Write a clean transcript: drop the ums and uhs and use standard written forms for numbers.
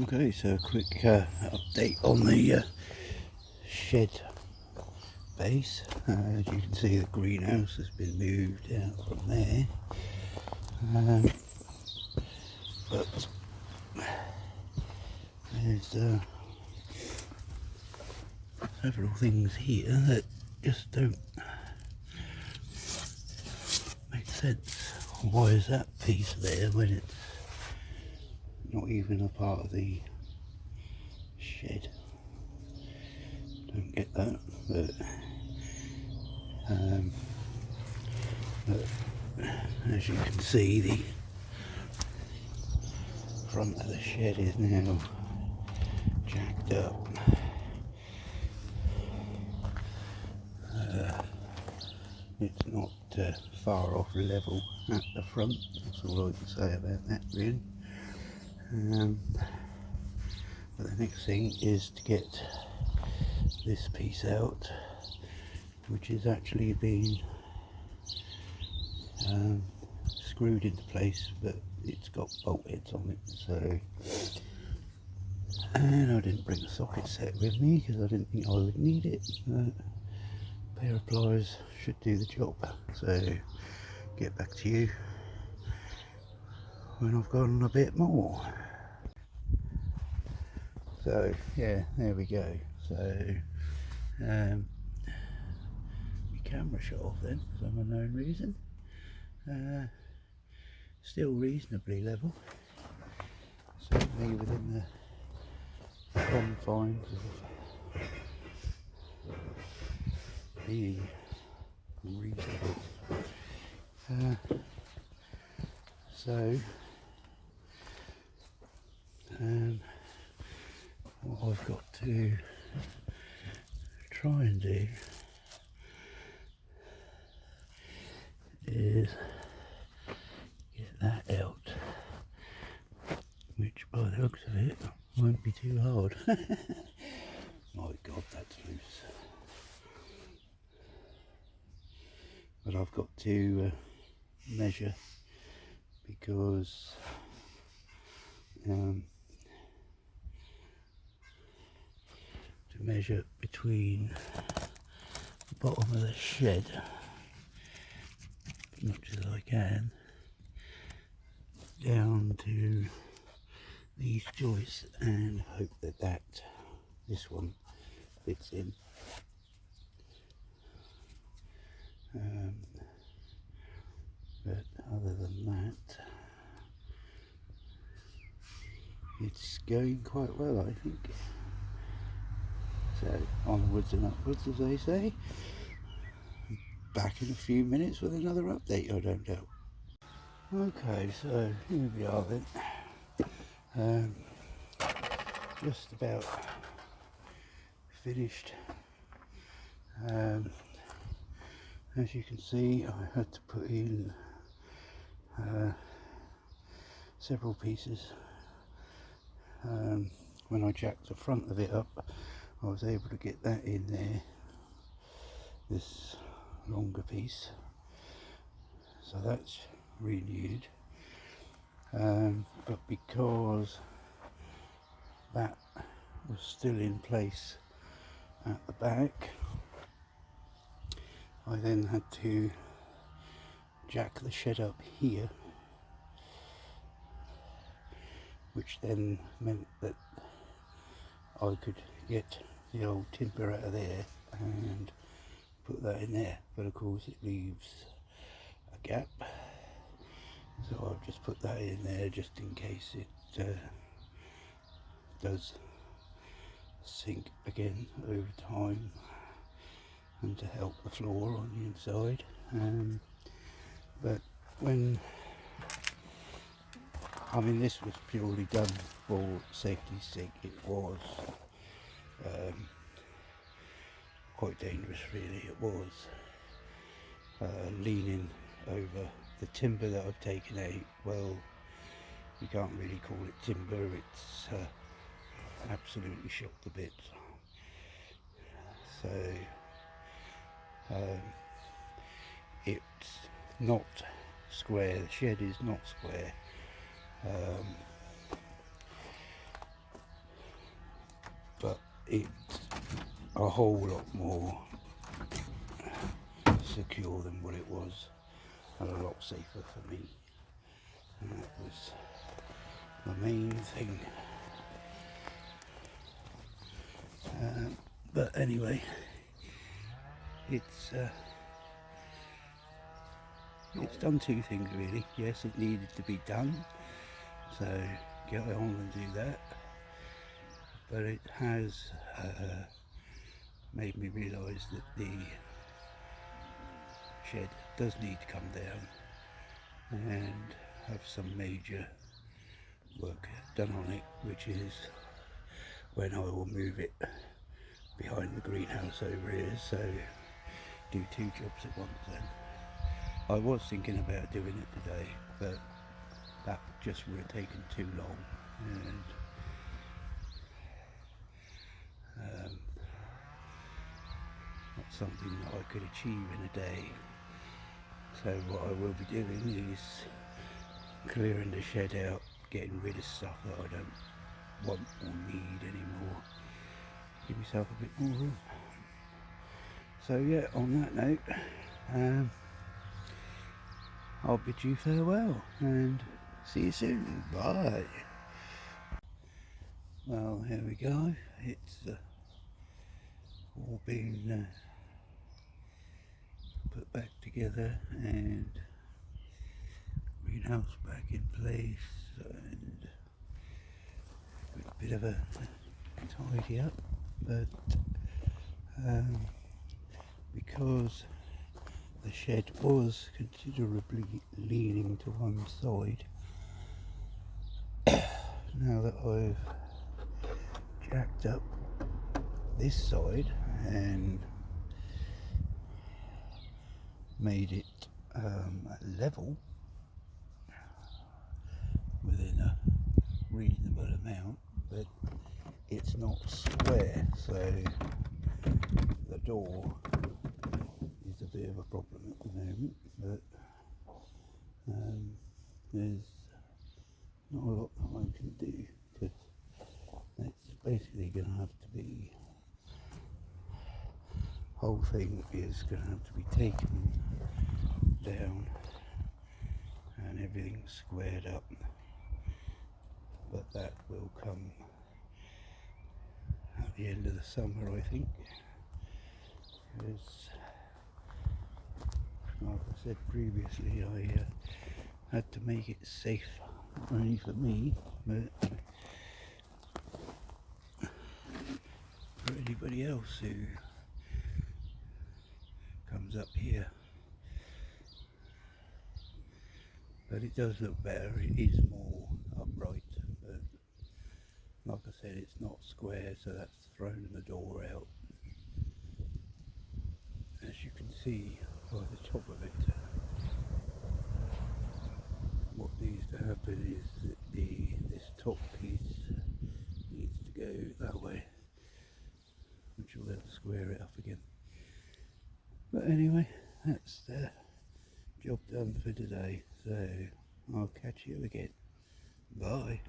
Okay, so a quick update on the shed base. As you can see, the greenhouse has been moved out from there, but there's several things here that just don't make sense. Why is that piece there when it's not even a part of the shed? Don't get that, but as you can see, the front of the shed is now jacked up. It's not far off level at the front. That's all I can say about that, really. But the next thing is to get this piece out, which is actually been screwed into place, but it's got bolt heads on it. So, and I didn't bring a socket set with me because I didn't think I would need it. A pair of pliers should do the job. So, get back to you when I've gone a bit more. So yeah, there we go. So my camera shut off then for some unknown reason. Still reasonably level, certainly within the confines of being reasonable. So what I've got to try and do is get that out, which by the looks of it won't be too hard. My God, that's loose. But I've got to measure, because to measure between the bottom of the shed as much as I can down to these joists, and hope that this one fits in. But other than that, it's going quite well, I think. So onwards and upwards, as they say. Back in a few minutes with another update, I don't doubt. Okay, so here we are then. Just about finished. As you can see, I had to put in several pieces. When I jacked the front of it up, I was able to get that in there, this longer piece, so that's renewed. But because that was still in place at the back, I then had to jack the shed up here, which then meant that I could get the old timber out of there and put that in there. But of course it leaves a gap, so I've just put that in there just in case it does sink again over time, and to help the floor on the inside. But when, I mean, this was purely done for safety's sake. It was quite dangerous, really. It was leaning over the timber that I've taken out. Well, you can't really call it timber, it's absolutely shot to bits. So it's not square, the shed is not square. it's a whole lot more secure than what it was, and a lot safer for me, and that was the main thing. But anyway, it's done two things really. Yes, it needed to be done, so get on and do that, but it has made me realise that the shed does need to come down and have some major work done on it, which is when I will move it behind the greenhouse over here, so do two jobs at once then. I was thinking about doing it today, but that just would have taken too long, and not something that I could achieve in a day. So what I will be doing is clearing the shed out, getting rid of stuff that I don't want or need anymore, give myself a bit more room. So yeah, on that note, I'll bid you farewell and see you soon. Bye. Well, here we go. It's all been put back together and greenhouse back in place, and a bit of a tidy up, but because the shed was considerably leaning to one side, now that I've jacked up this side and made it level within a reasonable amount, but it's not square, so the door is a bit of a problem at the moment, but there's not a lot that I can do, because it's basically going to have to be, whole thing is going to have to be taken down and everything squared up, but that will come at the end of the summer, I think, because like I said previously, I had to make it safe, not only for me, but for anybody else who comes up here. But it does look better, it is more upright, but like I said, it's not square, so that's thrown the door out. As you can see by the top of it, what needs to happen is that this top piece needs to go that way, which will then square it up again. But anyway, that's the job done for today, so I'll catch you again. Bye.